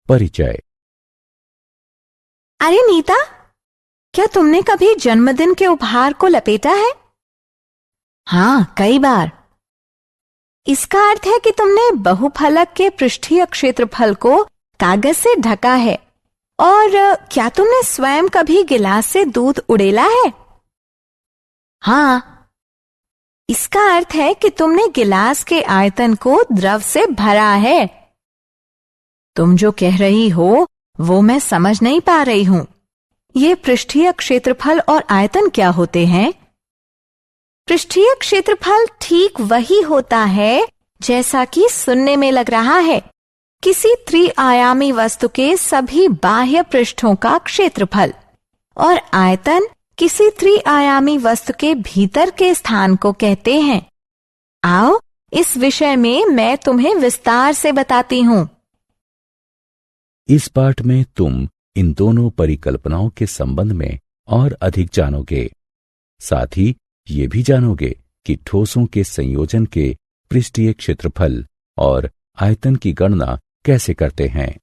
परिचय। अरे नीता, क्या तुमने कभी जन्मदिन के उपहार को लपेटा है? हाँ, कई बार। इसका अर्थ है कि तुमने बहुफलक के पृष्ठीय क्षेत्रफल को कागज से ढका है। और क्या तुमने स्वयं कभी गिलास से दूध उड़ेला है? हाँ। इसका अर्थ है कि तुमने गिलास के आयतन को द्रव से भरा है। तुम जो कह रही हो वो मैं समझ नहीं पा रही हूं। ये पृष्ठीय क्षेत्रफल और आयतन क्या होते हैं? पृष्ठीय क्षेत्रफल ठीक वही होता है जैसा कि सुनने में लग रहा है, किसी त्रिआयामी वस्तु के सभी बाह्य पृष्ठों का क्षेत्रफल। और आयतन किसी त्रिआयामी वस्तु के भीतर के स्थान को कहते हैं। आओ, इस विषय में मैं तुम्हें विस्तार से बताती हूं। इस पाठ में तुम इन दोनों परिकल्पनाओं के संबंध में और अधिक जानोगे। साथ ही ये भी जानोगे कि ठोसों के संयोजन के पृष्ठीय क्षेत्रफल और आयतन की गणना कैसे करते हैं।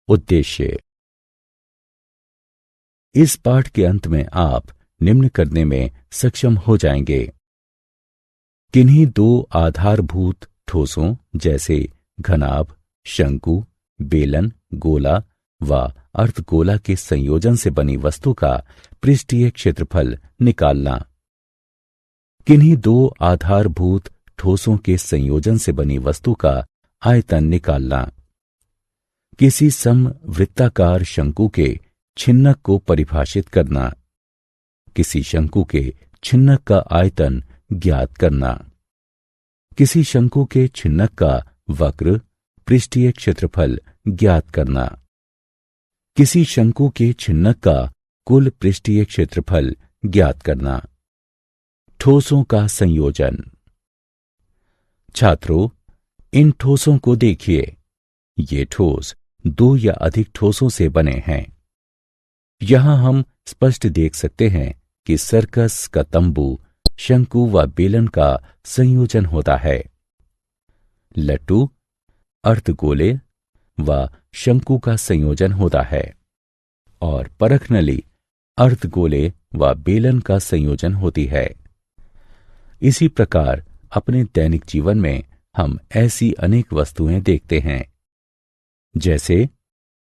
उद्देश्य। इस पाठ के अंत में आप निम्न करने में सक्षम हो जाएंगे। किन्हीं दो आधारभूत ठोसों जैसे घनाभ, शंकु, बेलन, गोला व अर्धगोला के संयोजन से बनी वस्तु का पृष्ठीय क्षेत्रफल निकालना। किन्हीं दो आधारभूत ठोसों के संयोजन से बनी वस्तु का आयतन निकालना। किसी समवृत्ताकार शंकु के छिन्नक को परिभाषित करना। किसी शंकु के छिन्नक का आयतन ज्ञात करना। किसी शंकु के छिन्नक का वक्र पृष्ठीय क्षेत्रफल ज्ञात करना। किसी शंकु के छिन्नक का कुल पृष्ठीय क्षेत्रफल ज्ञात करना। ठोसों का संयोजन। छात्रों, इन ठोसों को देखिए। ये ठोस दो या अधिक ठोसों से बने हैं। यहां हम स्पष्ट देख सकते हैं कि सर्कस का तंबू शंकु व बेलन का संयोजन होता है। लट्टू अर्धगोले व शंकु का संयोजन होता है और परखनली अर्धगोले व बेलन का संयोजन होती है। इसी प्रकार अपने दैनिक जीवन में हम ऐसी अनेक वस्तुएं देखते हैं, जैसे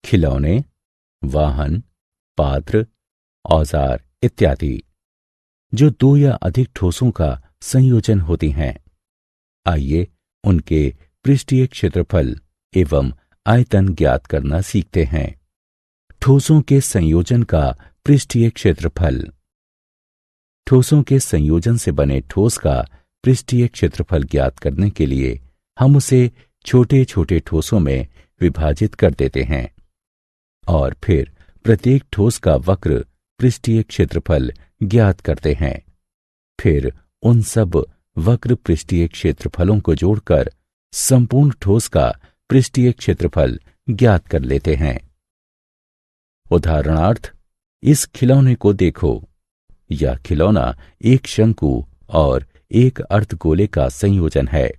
खिलौने, वाहन, पात्र, औजार इत्यादि, जो दो या अधिक ठोसों का संयोजन होती हैं। आइए उनके पृष्ठीय क्षेत्रफल एवं आयतन ज्ञात करना सीखते हैं। ठोसों के संयोजन का पृष्ठीय क्षेत्रफल। ठोसों के संयोजन से बने ठोस का पृष्ठीय क्षेत्रफल ज्ञात करने के लिए हम उसे छोटे छोटे ठोसों में विभाजित कर देते हैं और फिर प्रत्येक ठोस का वक्र पृष्ठीय क्षेत्रफल ज्ञात करते हैं। फिर उन सब वक्र पृष्ठीय क्षेत्रफलों को जोड़कर संपूर्ण ठोस का पृष्ठीय क्षेत्रफल ज्ञात कर लेते हैं। उदाहरणार्थ, इस खिलौने को देखो। यह खिलौना एक शंकु और एक अर्धगोले का संयोजन है।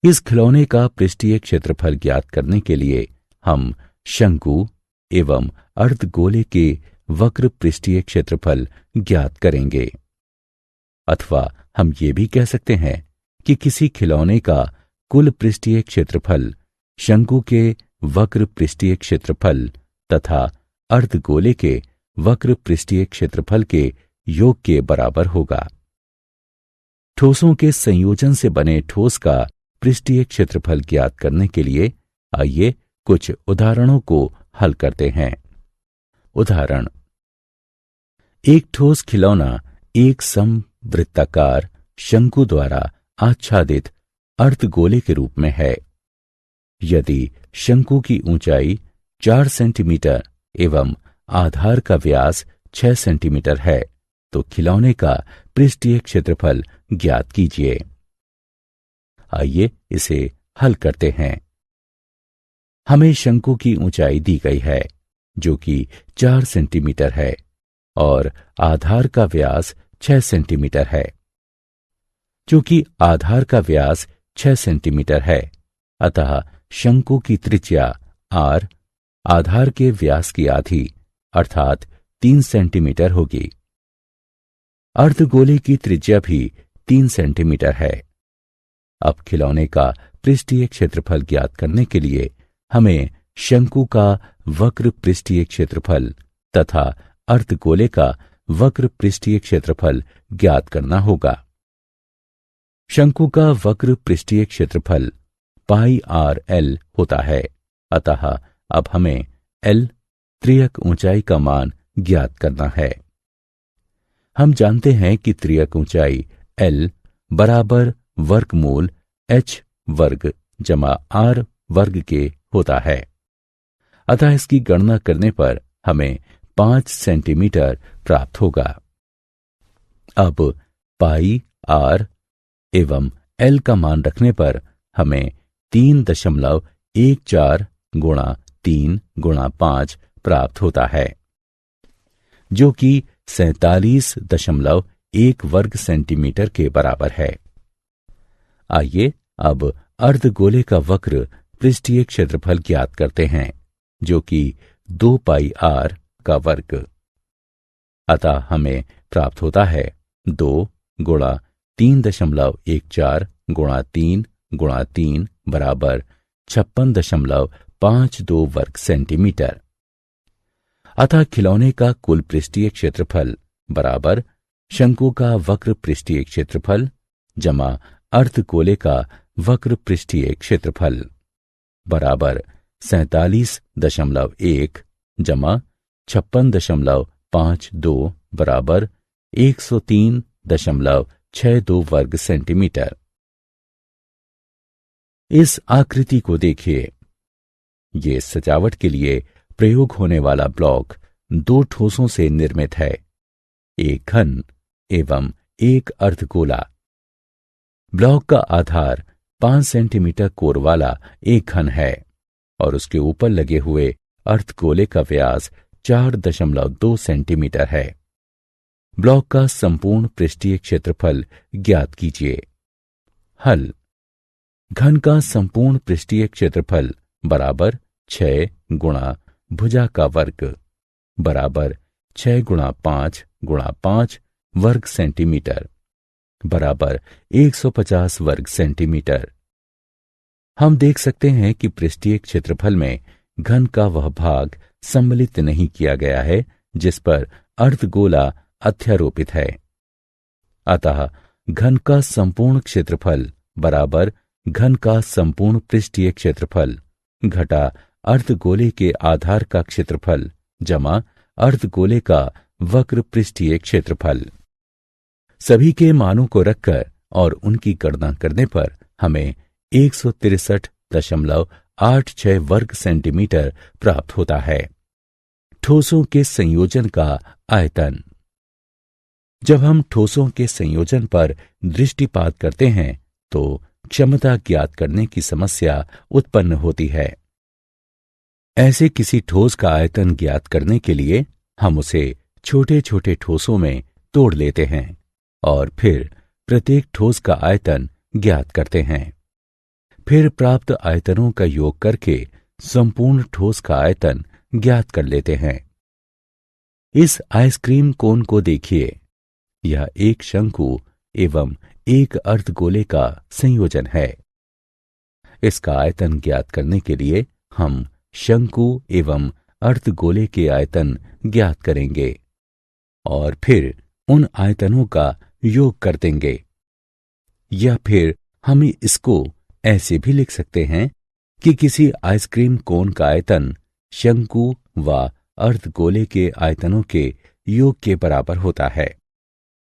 इस खिलौने का पृष्ठीय क्षेत्रफल ज्ञात करने के लिए हम शंकु एवं अर्धगोले के वक्र पृष्ठीय क्षेत्रफल ज्ञात करेंगे। अथवा हम ये भी कह सकते हैं कि किसी खिलौने का कुल पृष्ठीय क्षेत्रफल शंकु के वक्र पृष्ठीय क्षेत्रफल तथा अर्धगोले के वक्र पृष्ठीय क्षेत्रफल के योग के बराबर होगा। ठोसों के संयोजन से बने ठोस का पृष्ठीय क्षेत्रफल ज्ञात करने के लिए आइए कुछ उदाहरणों को हल करते हैं। उदाहरण, एक ठोस खिलौना एक समवृत्ताकार शंकु द्वारा आच्छादित अर्धगोले के रूप में है। यदि शंकु की ऊंचाई 4 सेंटीमीटर एवं आधार का व्यास 6 सेंटीमीटर है तो खिलौने का पृष्ठीय क्षेत्रफल ज्ञात कीजिए। आइए इसे हल करते हैं। हमें शंकु की ऊंचाई दी गई है जो कि 4 सेंटीमीटर है और आधार का व्यास 6 सेंटीमीटर है। चूंकि आधार का व्यास 6 सेंटीमीटर है, अतः शंकु की त्रिज्या आर आधार के व्यास की आधी अर्थात 3 सेंटीमीटर होगी। अर्धगोले की त्रिज्या भी 3 सेंटीमीटर है। अब खिलौने का पृष्ठीय क्षेत्रफल ज्ञात करने के लिए हमें शंकु का वक्र पृष्ठीय क्षेत्रफल तथा अर्धगोले का वक्र पृष्ठीय क्षेत्रफल ज्ञात करना होगा। शंकु का वक्र पृष्ठीय क्षेत्रफल पाई आर एल होता है, अतः अब हमें एल त्रियक ऊंचाई का मान ज्ञात करना है। हम जानते हैं कि त्रियक ऊंचाई एल बराबर वर्गमूल एच वर्ग जमा आर वर्ग के होता है, अतः इसकी गणना करने पर हमें 5 सेंटीमीटर प्राप्त होगा। अब पाई आर एवं एल का मान रखने पर हमें 3.14 गुणा 3 गुणा 5 प्राप्त होता है, जो कि 47.1 वर्ग सेंटीमीटर के बराबर है। आइए अब अर्धगोले का वक्र पृष्ठीय क्षेत्रफल ज्ञात करते हैं, जो कि 2 पाई आर का वर्ग। अतः हमें प्राप्त होता है 2 गुणा 3.14 गुणा 3 गुणा 3 बराबर 56.52 वर्ग सेंटीमीटर। अतः खिलौने का कुल पृष्ठीय क्षेत्रफल बराबर शंकु का वक्र पृष्ठीय क्षेत्रफल जमा अर्धगोले का वक्र पृष्ठीय क्षेत्रफल बराबर 47.1 जमा 56.52 बराबर 103.62 वर्ग सेंटीमीटर। इस आकृति को देखिए। ये सजावट के लिए प्रयोग होने वाला ब्लॉक 2 ठोसों से निर्मित है, एक घन एवं एक अर्धगोला। ब्लॉक का आधार 5 सेंटीमीटर कोर वाला एक घन है और उसके ऊपर लगे हुए अर्धगोले का व्यास 4.2 सेंटीमीटर है। ब्लॉक का संपूर्ण पृष्ठीय क्षेत्रफल ज्ञात कीजिए। हल। घन का संपूर्ण पृष्ठीय क्षेत्रफल बराबर 6 गुणा भुजा का वर्ग बराबर 6 गुणा 5 गुणा 5 वर्ग सेंटीमीटर बराबर 150 वर्ग सेंटीमीटर। हम देख सकते हैं कि पृष्ठीय क्षेत्रफल में घन का वह भाग सम्मिलित नहीं किया गया है जिस पर अर्धगोला अध्यारोपित है। अतः घन का संपूर्ण क्षेत्रफल बराबर घन का संपूर्ण पृष्ठीय क्षेत्रफल घटा अर्धगोले के आधार का क्षेत्रफल जमा अर्धगोले का वक्र पृष्ठीय क्षेत्रफल। सभी के मानों को रखकर और उनकी गणना करने पर हमें 163.86 वर्ग सेंटीमीटर प्राप्त होता है। ठोसों के संयोजन का आयतन। जब हम ठोसों के संयोजन पर दृष्टिपात करते हैं तो क्षमता ज्ञात करने की समस्या उत्पन्न होती है। ऐसे किसी ठोस का आयतन ज्ञात करने के लिए हम उसे छोटे छोटे ठोसों में तोड़ लेते हैं और फिर प्रत्येक ठोस का आयतन ज्ञात करते हैं। फिर प्राप्त आयतनों का योग करके संपूर्ण ठोस का आयतन ज्ञात कर लेते हैं। इस आइसक्रीम कोन को देखिए। यह एक शंकु एवं एक अर्धगोले का संयोजन है। इसका आयतन ज्ञात करने के लिए हम शंकु एवं अर्धगोले के आयतन ज्ञात करेंगे और फिर उन आयतनों का योग कर देंगे। या फिर हम इसको ऐसे भी लिख सकते हैं कि किसी आइसक्रीम कोन का आयतन शंकु व अर्धगोले के आयतनों के योग के बराबर होता है।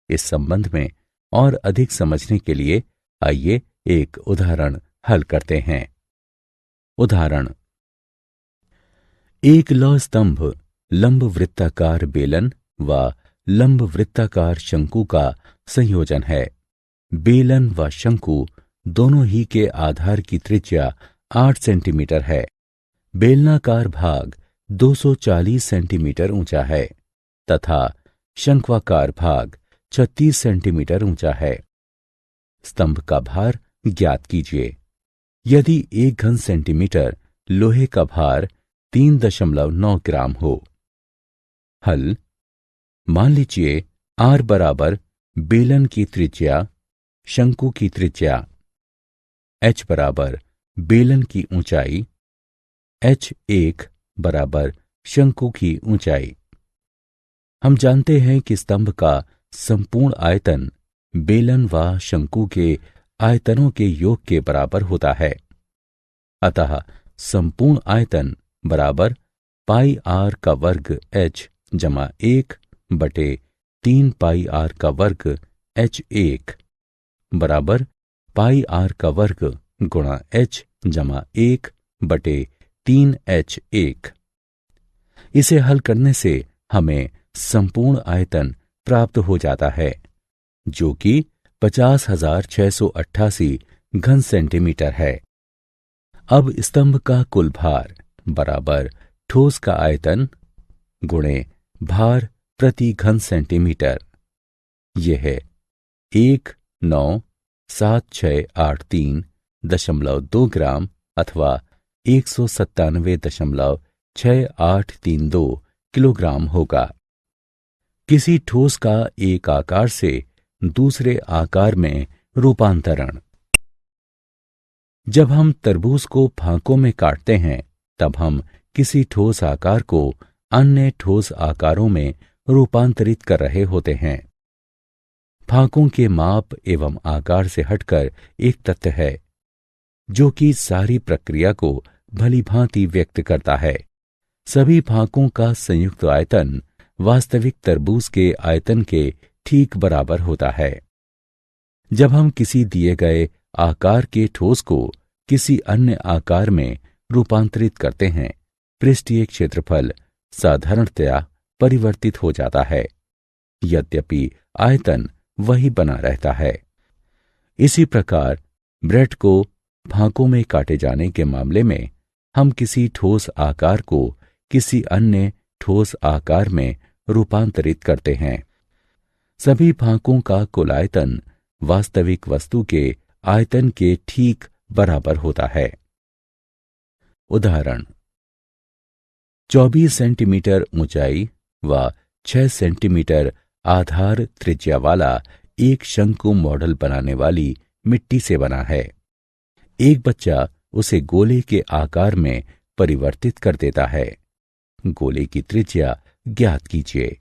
इस संबंध में और अधिक समझने के लिए आइए एक उदाहरण हल करते हैं। उदाहरण। एक लौह स्तंभ लंब वृत्ताकार बेलन व लंब वृत्ताकार शंकु का संयोजन है। बेलन व शंकु दोनों ही के आधार की त्रिज्या 8 सेंटीमीटर है। बेलनाकार भाग 240 सेंटीमीटर ऊंचा है तथा शंक्वाकार भाग 36 सेंटीमीटर ऊंचा है। स्तंभ का भार ज्ञात कीजिए। यदि 1 घन सेंटीमीटर लोहे का भार 3.9 ग्राम हो। हल, मान लीजिए R बराबर बेलन की त्रिज्या, शंकु की त्रिज्या, H बराबर बेलन की ऊंचाई, H1 बराबर शंकु की ऊंचाई। हम जानते हैं कि स्तंभ का संपूर्ण आयतन बेलन व शंकु के आयतनों के योग के बराबर होता है। अतः संपूर्ण आयतन बराबर पाई आर का वर्ग H जमा 1/3 पाई आर का वर्ग H1 बराबर पाई आर का वर्ग गुणा H जमा 1/3 H1। इसे हल करने से हमें संपूर्ण आयतन प्राप्त हो जाता है, जो कि 50,688 घन सेंटीमीटर है। अब स्तंभ का कुल भार बराबर ठोस का आयतन गुणे भार प्रति घन सेंटीमीटर। यह है 1,97683.2 ग्राम अथवा 197.6832 किलोग्राम होगा। किसी ठोस का एक आकार से दूसरे आकार में रूपांतरण। जब हम तरबूज को फांकों में काटते हैं, तब हम किसी ठोस आकार को अन्य ठोस आकारों में रूपांतरित कर रहे होते हैं। फांकों के माप एवं आकार से हटकर एक तथ्य है, जो कि सारी प्रक्रिया को भलीभांति व्यक्त करता है। सभी फांकों का संयुक्त आयतन वास्तविक तरबूज के आयतन के ठीक बराबर होता है। जब हम किसी दिए गए आकार के ठोस को किसी अन्य आकार में रूपांतरित करते हैं, पृष्ठीय क्षेत्रफल साधारणतया परिवर्तित हो जाता है, यद्यपि आयतन वही बना रहता है। इसी प्रकार ब्रेड को फांकों में काटे जाने के मामले में हम किसी ठोस आकार को किसी अन्य ठोस आकार में रूपांतरित करते हैं। सभी फांकों का कुल आयतन वास्तविक वस्तु के आयतन के ठीक बराबर होता है। उदाहरण, 24 सेंटीमीटर ऊंचाई व 6 सेंटीमीटर आधार त्रिज्या वाला एक शंकु मॉडल बनाने वाली मिट्टी से बना है। एक बच्चा उसे गोले के आकार में परिवर्तित कर देता है। गोले की त्रिज्या ज्ञात कीजिए।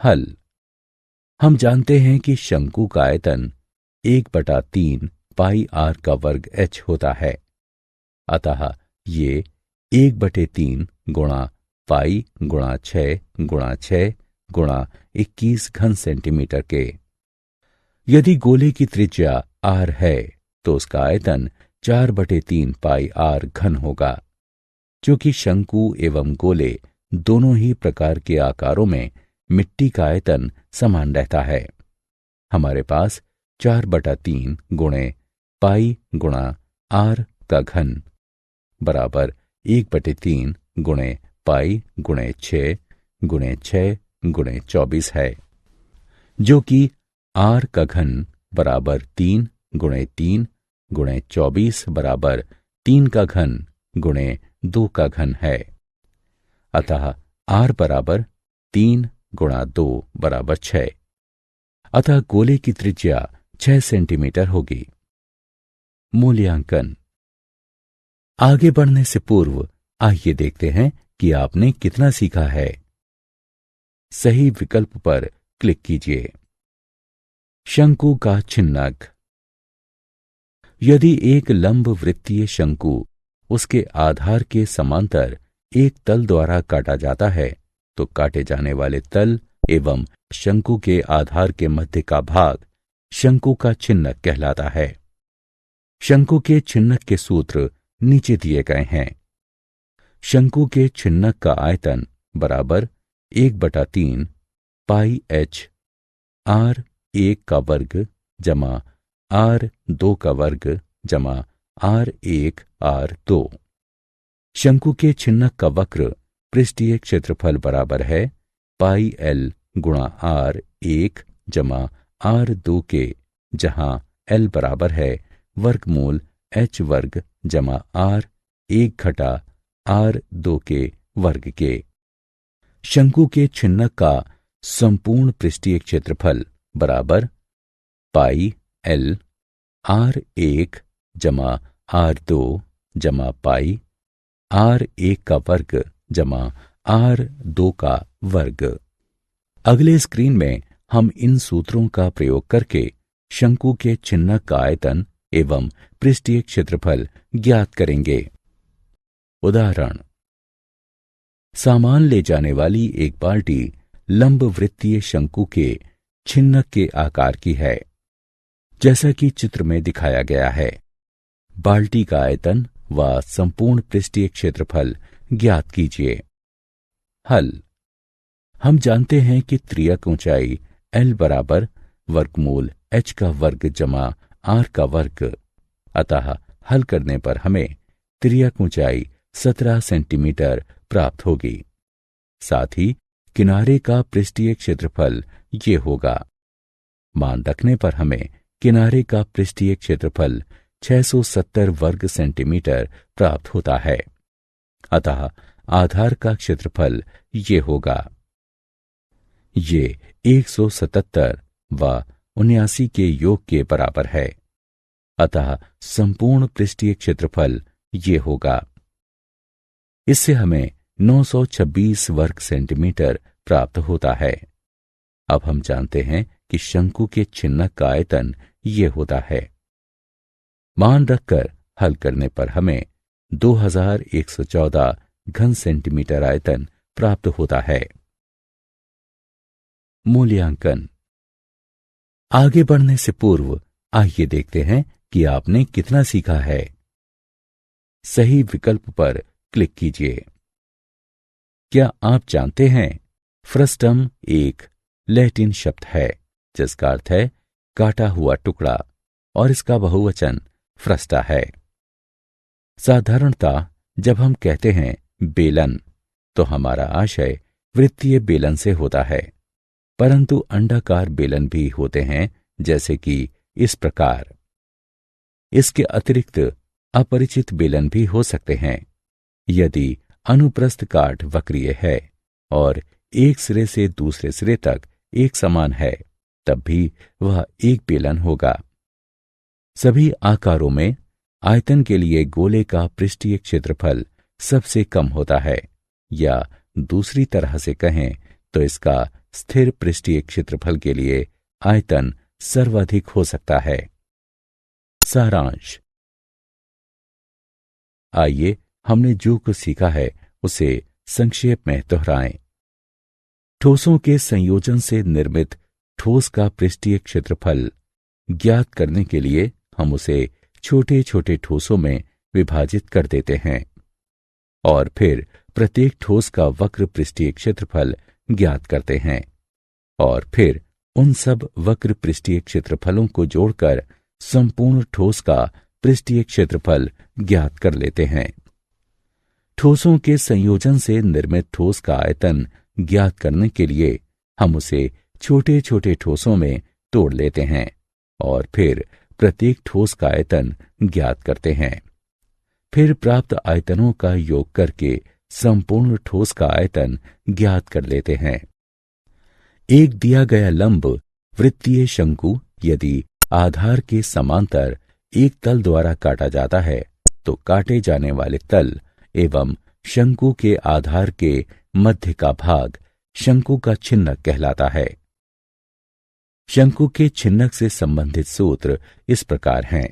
हल, हम जानते हैं कि शंकु का आयतन 1/3 पाई आर का वर्ग H होता है। अतः ये 1/3 गुणा पाई गुणा 6 गुणा 6 गुणा 21 घन सेंटीमीटर के। यदि गोले की त्रिज्या R है, तो उसका आयतन 4/3 पाई आर घन होगा। क्योंकि शंकु एवं गोले दोनों ही प्रकार के आकारों में मिट्टी का आयतन समान रहता है, हमारे पास 4/3 गुणे पाई गुणा आर का घन बराबर 1/3 गुणे पाई गुणे 6 गुणे 6 गुणे 24 है, जो कि आर का घन बराबर 3 गुणे 3 गुणे 24 बराबर 3 का घन गुणे 2 का घन है। अतः आर बराबर 3 गुणा 2 बराबर 6। अतः गोले की त्रिज्या 6 सेंटीमीटर होगी। मूल्यांकन। आगे बढ़ने से पूर्व आइए देखते हैं कि आपने कितना सीखा है। सही विकल्प पर क्लिक कीजिए। शंकु का छिन्नक। यदि एक लंब वृत्तीय शंकु उसके आधार के समांतर एक तल द्वारा काटा जाता है, तो काटे जाने वाले तल एवं शंकु के आधार के मध्य का भाग शंकु का छिन्नक कहलाता है। शंकु के छिन्नक के सूत्र नीचे दिए गए हैं। शंकु के छिन्नक का आयतन बराबर 1/3 पाई H R1 का वर्ग जमा R2 का वर्ग जमा R1 R2। शंकु के छिन्नक का वक्र पृष्ठीय क्षेत्रफल बराबर है पाई L गुणा R1 जमा R2 के, जहां L बराबर है वर्गमूल H वर्ग जमा R 1/r2 के वर्ग के। शंकु के छिन्नक का संपूर्ण पृष्ठीय क्षेत्रफल बराबर पाई एल r1 जमा r2 जमा पाई r1 का वर्ग जमा r2 का वर्ग। अगले स्क्रीन में हम इन सूत्रों का प्रयोग करके शंकु के छिन्नक का आयतन एवं पृष्ठीय क्षेत्रफल ज्ञात करेंगे। उदाहरण, सामान ले जाने वाली एक बाल्टी लंब वृत्तीय शंकु के छिन्नक के आकार की है, जैसा कि चित्र में दिखाया गया है। बाल्टी का आयतन व संपूर्ण पृष्ठीय क्षेत्रफल ज्ञात कीजिए। हल। हम जानते हैं कि त्रियक ऊंचाई L बराबर वर्गमूल h का वर्ग जमा r का वर्ग, अतः हल करने पर हमें त्रियक ऊंचाई 17 सेंटीमीटर प्राप्त होगी। साथ ही किनारे का पृष्ठीय क्षेत्रफल ये होगा। मान रखने पर हमें किनारे का पृष्ठीय क्षेत्रफल 670 वर्ग सेंटीमीटर प्राप्त होता है, अतः आधार का क्षेत्रफल ये होगा। ये 177 व 79 के योग के बराबर है, अतः संपूर्ण पृष्ठीय क्षेत्रफल ये होगा। इससे हमें 926 वर्ग सेंटीमीटर प्राप्त होता है। अब हम जानते हैं कि शंकु के छिन्नक का आयतन ये होता है। मान रखकर हल करने पर हमें 2114 घन सेंटीमीटर आयतन प्राप्त होता है। मूल्यांकन। आगे बढ़ने से पूर्व आइए देखते हैं कि आपने कितना सीखा है। सही विकल्प पर क्लिक कीजिए। क्या आप जानते हैं फ्रस्टम एक लैटिन शब्द है जिसका अर्थ है काटा हुआ टुकड़ा और इसका बहुवचन फ्रस्टा है। साधारणतः जब हम कहते हैं बेलन तो हमारा आशय वृत्तीय बेलन से होता है, परंतु अंडाकार बेलन भी होते हैं, जैसे कि इस प्रकार। इसके अतिरिक्त अपरिचित बेलन भी हो सकते हैं। यदि अनुप्रस्थ काट वक्रीय है और एक सिरे से दूसरे सिरे तक एक समान है, तब भी वह एक बेलन होगा। सभी आकारों में आयतन के लिए गोले का पृष्ठीय क्षेत्रफल सबसे कम होता है, या दूसरी तरह से कहें तो इसका स्थिर पृष्ठीय क्षेत्रफल के लिए आयतन सर्वाधिक हो सकता है। सारांश। आइए हमने जो कुछ सीखा है उसे संक्षेप में दोहराएं। ठोसों के संयोजन से निर्मित ठोस का पृष्ठीय क्षेत्रफल ज्ञात करने के लिए हम उसे छोटे छोटे ठोसों में विभाजित कर देते हैं और फिर प्रत्येक ठोस का वक्र पृष्ठीय क्षेत्रफल ज्ञात करते हैं और फिर उन सब वक्र पृष्ठीय क्षेत्रफलों को जोड़कर संपूर्ण ठोस का पृष्ठीय क्षेत्रफल ज्ञात कर लेते हैं। ठोसों के संयोजन से निर्मित ठोस का आयतन ज्ञात करने के लिए हम उसे छोटे छोटे ठोसों में तोड़ लेते हैं और फिर प्रत्येक ठोस का आयतन ज्ञात करते हैं। फिर प्राप्त आयतनों का योग करके संपूर्ण ठोस का आयतन ज्ञात कर लेते हैं। एक दिया गया लंब वृत्तीय शंकु यदि आधार के समांतर एक तल द्वारा काटा जाता है तो काटे जाने वाले तल एवं शंकु के आधार के मध्य का भाग शंकु का छिन्नक कहलाता है। शंकु के छिन्नक से संबंधित सूत्र इस प्रकार हैं।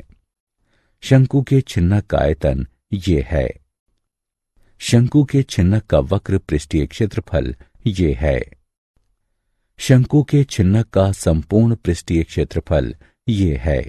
शंकु के छिन्नक का आयतन ये है। शंकु के छिन्नक का वक्र पृष्ठीय क्षेत्रफल ये है। शंकु के छिन्नक का संपूर्ण पृष्ठीय क्षेत्रफल ये है।